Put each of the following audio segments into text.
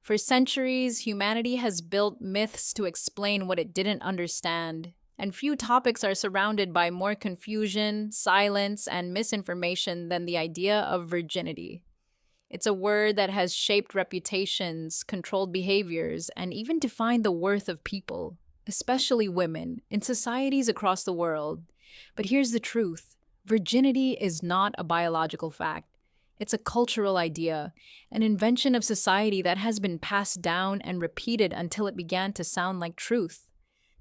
For centuries, humanity has built myths to explain what it didn't understand, and few topics are surrounded by more confusion, silence, and misinformation than the idea of virginity. It's a word that has shaped reputations, controlled behaviors, and even defined the worth of people, especially women, in societies across the world. But here's the truth: virginity is not a biological fact. It's a cultural idea, an invention of society that has been passed down and repeated until it began to sound like truth.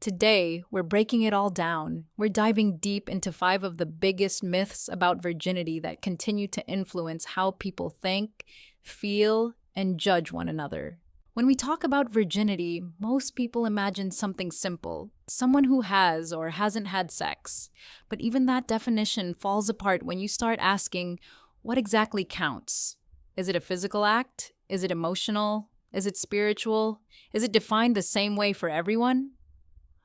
Today, we're breaking it all down. We're diving deep into five of the biggest myths about virginity that continue to influence how people think, feel, and judge one another. When we talk about virginity, most people imagine something simple, someone who has or hasn't had sex. But even that definition falls apart when you start asking, what exactly counts? Is it a physical act? Is it emotional? Is it spiritual? Is it defined the same way for everyone?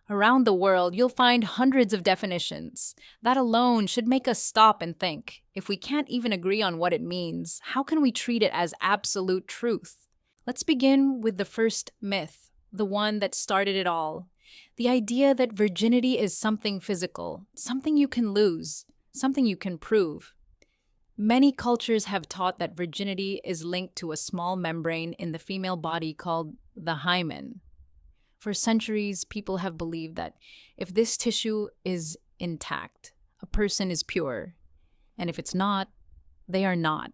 Around the world, you'll find hundreds of definitions. That alone should make us stop and think. If we can't even agree on what it means, how can we treat it as absolute truth? Let's begin with the first myth, the one that started it all. The idea that virginity is something physical, something you can lose, something you can prove. Many cultures have taught that virginity is linked to a small membrane in the female body called the hymen. For centuries, people have believed that if this tissue is intact, a person is pure, and if it's not, they are not.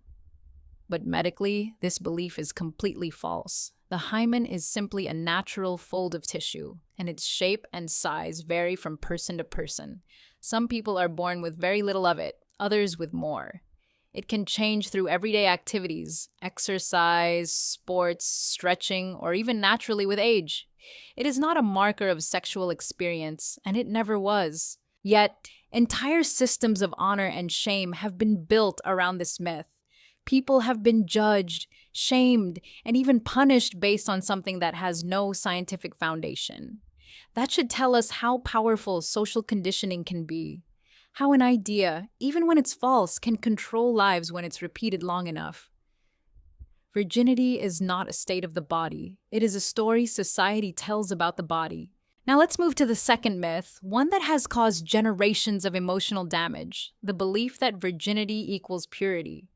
But medically, this belief is completely false. The hymen is simply a natural fold of tissue, and its shape and size vary from person to person. Some people are born with very little of it, others with more. It can change through everyday activities, exercise, sports, stretching, or even naturally with age. It is not a marker of sexual experience, and it never was. Yet, entire systems of honor and shame have been built around this myth. People have been judged, shamed, and even punished based on something that has no scientific foundation. That should tell us how powerful social conditioning can be. How an idea, even when it's false, can control lives when it's repeated long enough. Virginity is not a state of the body. It is a story society tells about the body. Now let's move to the second myth, one that has caused generations of emotional damage, the belief that virginity equals purity.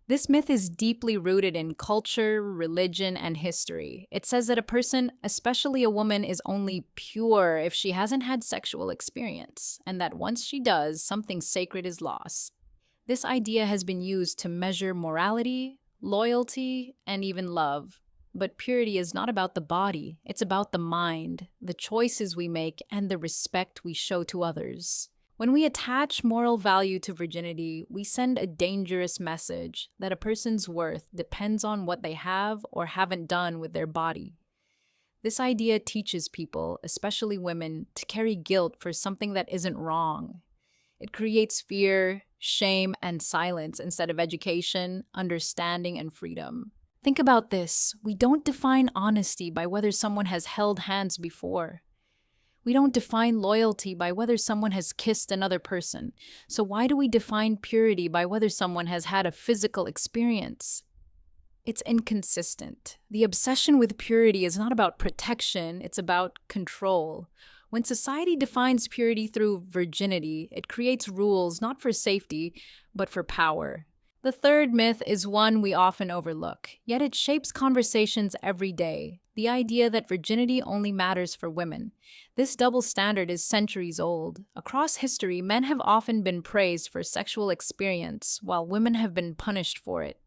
This myth is deeply rooted in culture, religion, and history. It says that a person, especially a woman, is only pure if she hasn't had sexual experience, and that once she does, something sacred is lost. This idea has been used to measure morality, loyalty, and even love. But purity is not about the body, it's about the mind, the choices we make, and the respect we show to others. When we attach moral value to virginity, we send a dangerous message that a person's worth depends on what they have or haven't done with their body. This idea teaches people, especially women, to carry guilt for something that isn't wrong. It creates fear, shame, and silence instead of education, understanding, and freedom. Think about this. We don't define honesty by whether someone has held hands before. We don't define loyalty by whether someone has kissed another person. So why do we define purity by whether someone has had a physical experience? It's inconsistent. The obsession with purity is not about protection, it's about control. When society defines purity through virginity, it creates rules not for safety, but for power. The third myth is one we often overlook, yet it shapes conversations every day. The idea that virginity only matters for women. This double standard is centuries old. Across history, men have often been praised for sexual experience, while women have been punished for it.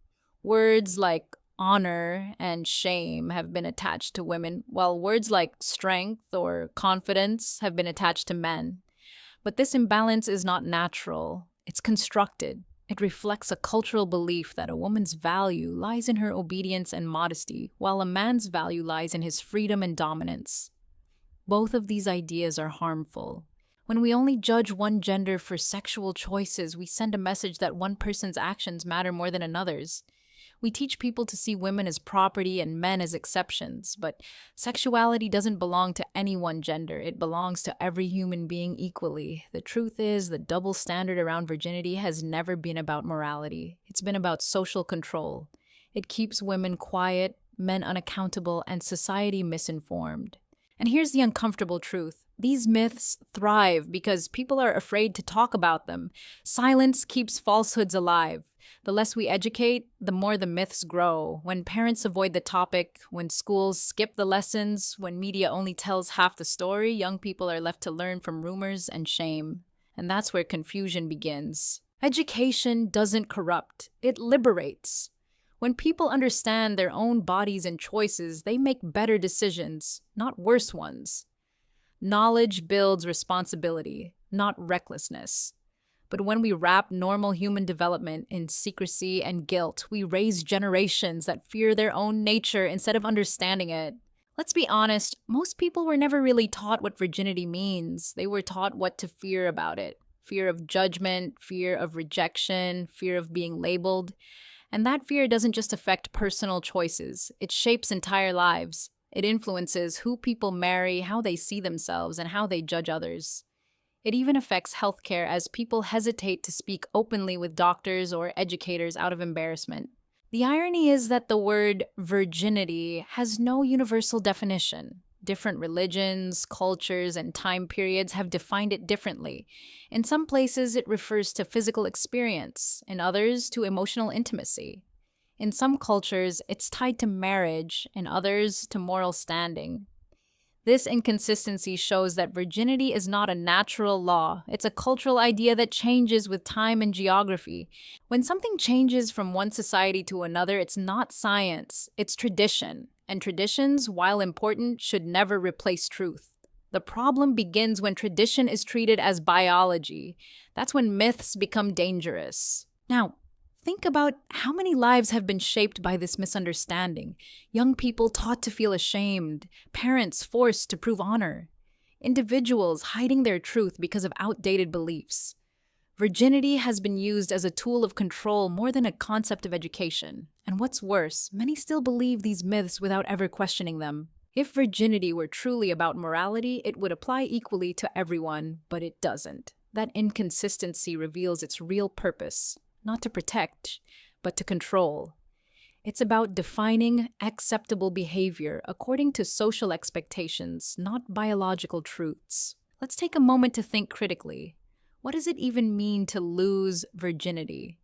Words like honor and shame have been attached to women, while words like strength or confidence have been attached to men. But this imbalance is not natural, it's constructed. It reflects a cultural belief that a woman's value lies in her obedience and modesty, while a man's value lies in his freedom and dominance. Both of these ideas are harmful. When we only judge one gender for sexual choices, we send a message that one person's actions matter more than another's. We teach people to see women as property and men as exceptions, but sexuality doesn't belong to any one gender. It belongs to every human being equally. The truth is, the double standard around virginity has never been about morality. It's been about social control. It keeps women quiet, men unaccountable, and society misinformed. And here's the uncomfortable truth. These myths thrive because people are afraid to talk about them. Silence keeps falsehoods alive. The less we educate, the more the myths grow. When parents avoid the topic, when schools skip the lessons, when media only tells half the story, young people are left to learn from rumors and shame. And that's where confusion begins. Education doesn't corrupt, it liberates. When people understand their own bodies and choices, they make better decisions, not worse ones. Knowledge builds responsibility, not recklessness. But when we wrap normal human development in secrecy and guilt, we raise generations that fear their own nature instead of understanding it. Let's be honest, most people were never really taught what virginity means. They were taught what to fear about it. Fear of judgment, fear of rejection, fear of being labeled. And that fear doesn't just affect personal choices, it shapes entire lives. It influences who people marry, how they see themselves, and how they judge others. It even affects healthcare as people hesitate to speak openly with doctors or educators out of embarrassment. The irony is that the word virginity has no universal definition. Different religions, cultures, and time periods have defined it differently. In some places, it refers to physical experience, in others, to emotional intimacy. In some cultures, it's tied to marriage, in others, to moral standing. This inconsistency shows that virginity is not a natural law. It's a cultural idea that changes with time and geography. When something changes from one society to another, it's not science, it's tradition. And traditions, while important, should never replace truth. The problem begins when tradition is treated as biology. That's when myths become dangerous. Now, think about how many lives have been shaped by this misunderstanding. Young people taught to feel ashamed, parents forced to prove honor, individuals hiding their truth because of outdated beliefs. Virginity has been used as a tool of control more than a concept of education. And what's worse, many still believe these myths without ever questioning them. If virginity were truly about morality, it would apply equally to everyone, but it doesn't. That inconsistency reveals its real purpose. Not to protect, but to control. It's about defining acceptable behavior according to social expectations, not biological truths. Let's take a moment to think critically. What does it even mean to lose virginity?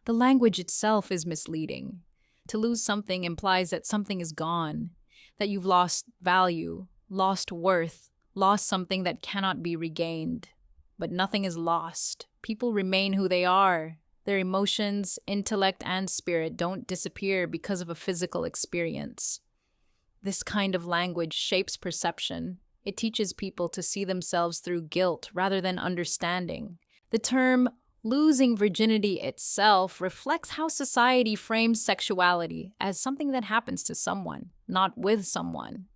The language itself is misleading. To lose something implies that something is gone, that you've lost value, lost worth, lost something that cannot be regained. But nothing is lost. People remain who they are. Their emotions, intellect, and spirit don't disappear because of a physical experience. This kind of language shapes perception. It teaches people to see themselves through guilt rather than understanding. The term losing virginity itself reflects how society frames sexuality as something that happens to someone, not with someone.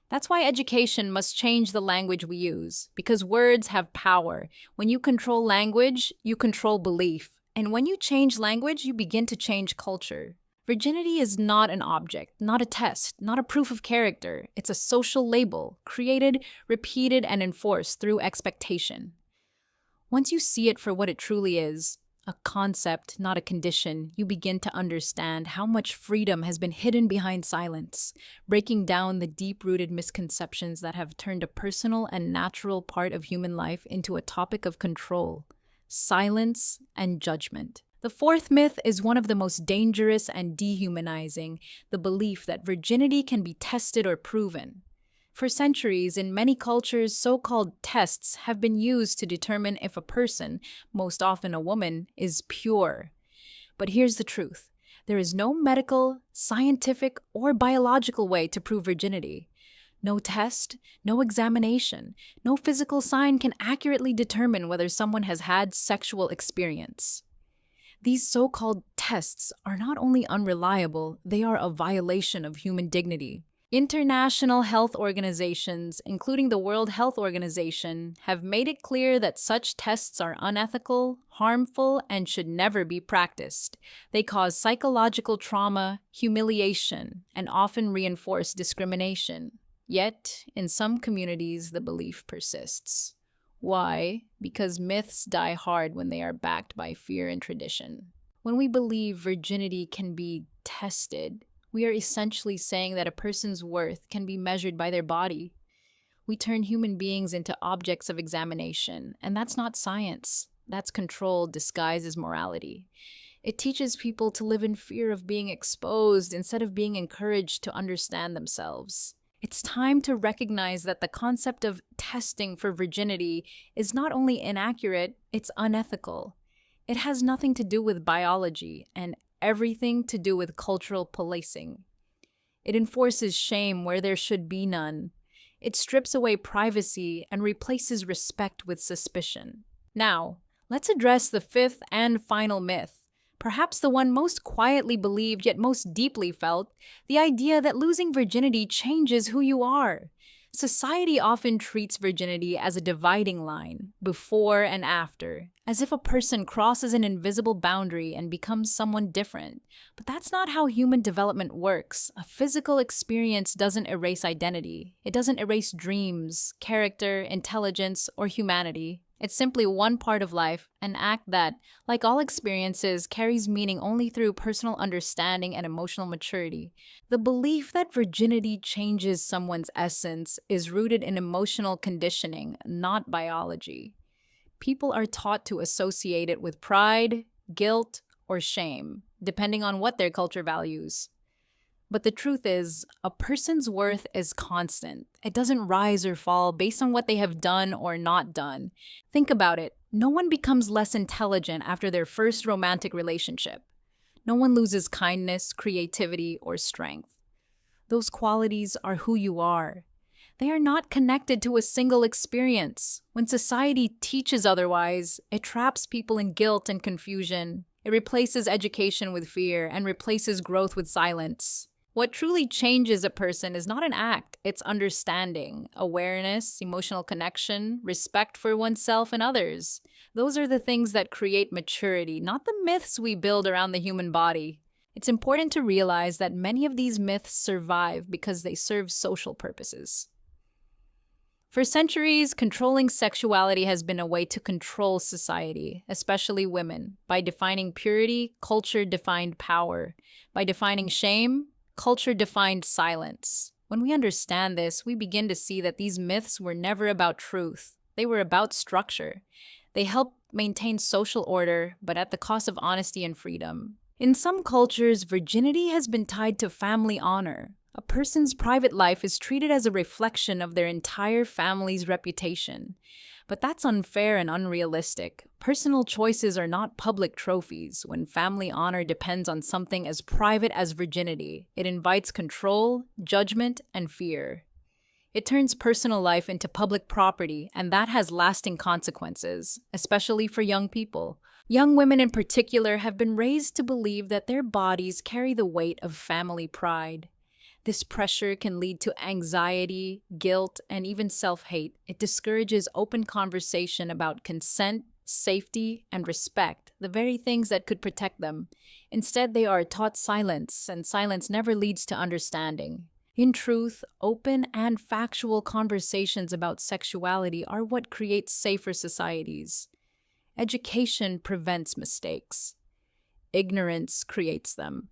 That's why education must change the language we use, because words have power. When you control language, you control belief. And when you change language, you begin to change culture. Virginity is not an object, not a test, not a proof of character. It's a social label, created, repeated, and enforced through expectation. Once you see it for what it truly is, a concept, not a condition, you begin to understand how much freedom has been hidden behind silence, breaking down the deep-rooted misconceptions that have turned a personal and natural part of human life into a topic of control, silence, and judgment. The fourth myth is one of the most dangerous and dehumanizing, the belief that virginity can be tested or proven. For centuries, in many cultures, so-called tests have been used to determine if a person, most often a woman, is pure. But here's the truth. There is no medical, scientific, or biological way to prove virginity. No test, no examination, no physical sign can accurately determine whether someone has had sexual experience. These so-called tests are not only unreliable, they are a violation of human dignity. International health organizations, including the World Health Organization, have made it clear that such tests are unethical, harmful, and should never be practiced. They cause psychological trauma, humiliation, and often reinforce discrimination. Yet, in some communities, the belief persists. Why? Because myths die hard when they are backed by fear and tradition. When we believe virginity can be tested, We are essentially saying that a person's worth can be measured by their body. We turn human beings into objects of examination, and that's not science. That's control disguised as morality. It teaches people to live in fear of being exposed instead of being encouraged to understand themselves. It's time to recognize that the concept of testing for virginity is not only inaccurate, it's unethical. It has nothing to do with biology and everything to do with cultural policing. It enforces shame where there should be none. It strips away privacy and replaces respect with suspicion. Now, let's address the fifth and final myth, perhaps the one most quietly believed yet most deeply felt, the idea that losing virginity changes who you are. Society often treats virginity as a dividing line, before and after, as if a person crosses an invisible boundary and becomes someone different. But that's not how human development works. A physical experience doesn't erase identity. It doesn't erase dreams, character, intelligence, or humanity. It's simply one part of life, an act that, like all experiences, carries meaning only through personal understanding and emotional maturity. The belief that virginity changes someone's essence is rooted in emotional conditioning, not biology. People are taught to associate it with pride, guilt, or shame, depending on what their culture values. But the truth is, a person's worth is constant. It doesn't rise or fall based on what they have done or not done. Think about it. No one becomes less intelligent after their first romantic relationship. No one loses kindness, creativity, or strength. Those qualities are who you are. They are not connected to a single experience. When society teaches otherwise, it traps people in guilt and confusion. It replaces education with fear and replaces growth with silence. What truly changes a person is not an act, it's understanding, awareness, emotional connection, respect for oneself and others. Those are the things that create maturity, not the myths we build around the human body. It's important to realize that many of these myths survive because they serve social purposes. For centuries, controlling sexuality has been a way to control society, especially women. By defining purity, culture defined power. By defining shame, culture defined silence. When we understand this, we begin to see that these myths were never about truth. They were about structure. They helped maintain social order, but at the cost of honesty and freedom. In some cultures, virginity has been tied to family honor. A person's private life is treated as a reflection of their entire family's reputation. But that's unfair and unrealistic. Personal choices are not public trophies. When family honor depends on something as private as virginity, it invites control, judgment, and fear. It turns personal life into public property, and that has lasting consequences, especially for young people. Young women in particular have been raised to believe that their bodies carry the weight of family pride. This pressure can lead to anxiety, guilt, and even self-hate. It discourages open conversation about consent, safety, and respect, the very things that could protect them. Instead, they are taught silence, and silence never leads to understanding. In truth, open and factual conversations about sexuality are what creates safer societies. Education prevents mistakes. Ignorance creates them.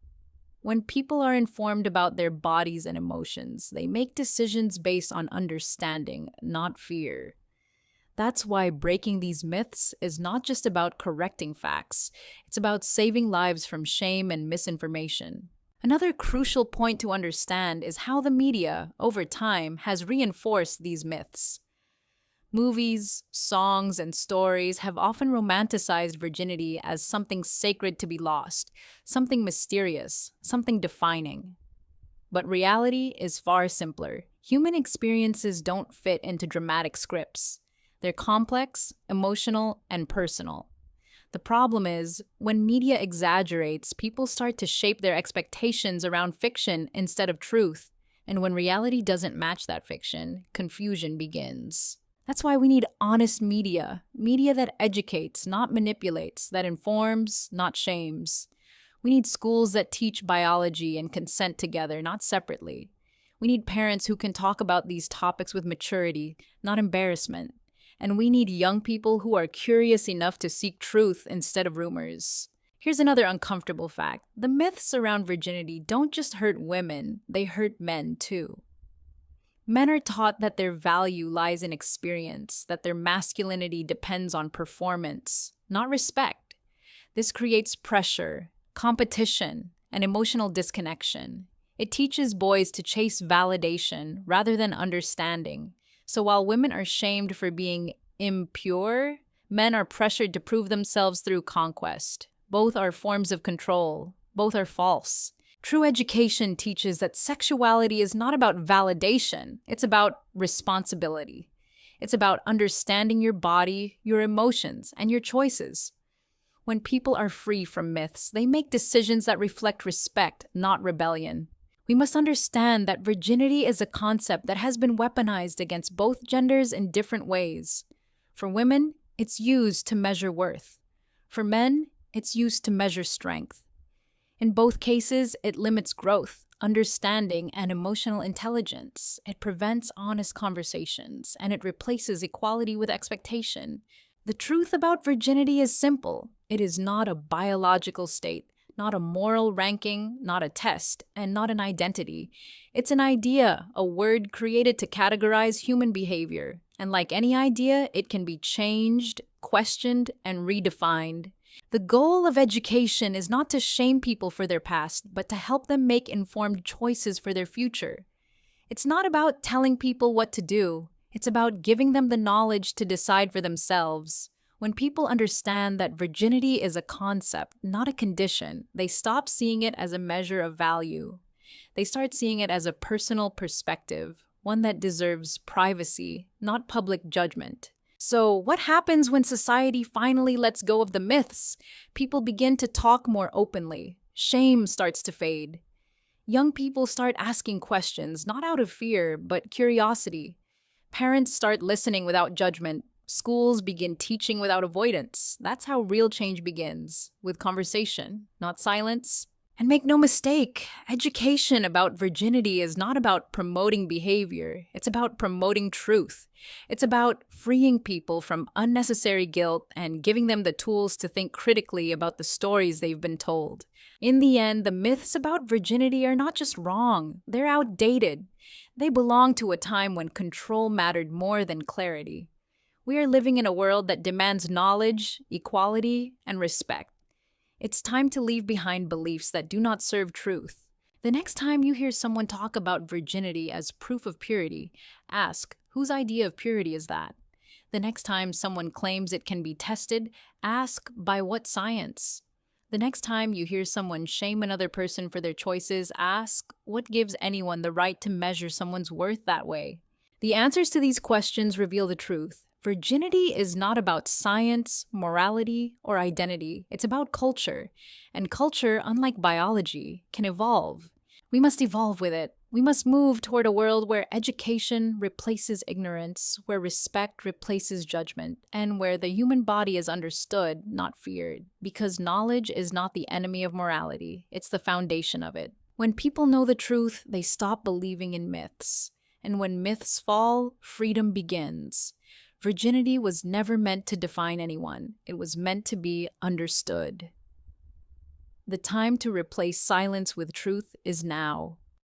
When people are informed about their bodies and emotions, they make decisions based on understanding, not fear. That's why breaking these myths is not just about correcting facts, it's about saving lives from shame and misinformation. Another crucial point to understand is how the media, over time, has reinforced these myths. Movies, songs, and stories have often romanticized virginity as something sacred to be lost, something mysterious, something defining. But reality is far simpler. Human experiences don't fit into dramatic scripts. They're complex, emotional, and personal. The problem is, when media exaggerates, people start to shape their expectations around fiction instead of truth. And when reality doesn't match that fiction, confusion begins. That's why we need honest media that educates, not manipulates, that informs, not shames. We need schools that teach biology and consent together, not separately. We need parents who can talk about these topics with maturity, not embarrassment. And we need young people who are curious enough to seek truth instead of rumors. Here's another uncomfortable fact. The myths around virginity don't just hurt women, they hurt men too. Men are taught that their value lies in experience, that their masculinity depends on performance, not respect. This creates pressure, competition, and emotional disconnection. It teaches boys to chase validation rather than understanding. So while women are shamed for being impure, men are pressured to prove themselves through conquest. Both are forms of control. Both are false. True education teaches that sexuality is not about validation, it's about responsibility. It's about understanding your body, your emotions, and your choices. When people are free from myths, they make decisions that reflect respect, not rebellion. We must understand that virginity is a concept that has been weaponized against both genders in different ways. For women, it's used to measure worth. For men, it's used to measure strength. In both cases, it limits growth, understanding, and emotional intelligence. It prevents honest conversations, and it replaces equality with expectation. The truth about virginity is simple. It is not a biological state, not a moral ranking, not a test, and not an identity. It's an idea, a word created to categorize human behavior. And like any idea, it can be changed, questioned, and redefined. The goal of education is not to shame people for their past, but to help them make informed choices for their future. It's not about telling people what to do. It's about giving them the knowledge to decide for themselves. When people understand that virginity is a concept, not a condition, they stop seeing it as a measure of value. They start seeing it as a personal perspective, one that deserves privacy, not public judgment. So, what happens when society finally lets go of the myths? People begin to talk more openly. Shame starts to fade. Young people start asking questions, not out of fear, but curiosity. Parents start listening without judgment. Schools begin teaching without avoidance. That's how real change begins, with conversation, not silence. And make no mistake, education about virginity is not about promoting behavior. It's about promoting truth. It's about freeing people from unnecessary guilt and giving them the tools to think critically about the stories they've been told. In the end, the myths about virginity are not just wrong, they're outdated. They belong to a time when control mattered more than clarity. We are living in a world that demands knowledge, equality, and respect. It's time to leave behind beliefs that do not serve truth. The next time you hear someone talk about virginity as proof of purity, ask, whose idea of purity is that? The next time someone claims it can be tested, ask, by what science? The next time you hear someone shame another person for their choices, ask, what gives anyone the right to measure someone's worth that way? The answers to these questions reveal the truth. Virginity is not about science, morality, or identity. It's about culture. And culture, unlike biology, can evolve. We must evolve with it. We must move toward a world where education replaces ignorance, where respect replaces judgment, and where the human body is understood, not feared. Because knowledge is not the enemy of morality, it's the foundation of it. When people know the truth, they stop believing in myths. And when myths fall, freedom begins. Virginity was never meant to define anyone. It was meant to be understood. The time to replace silence with truth is now.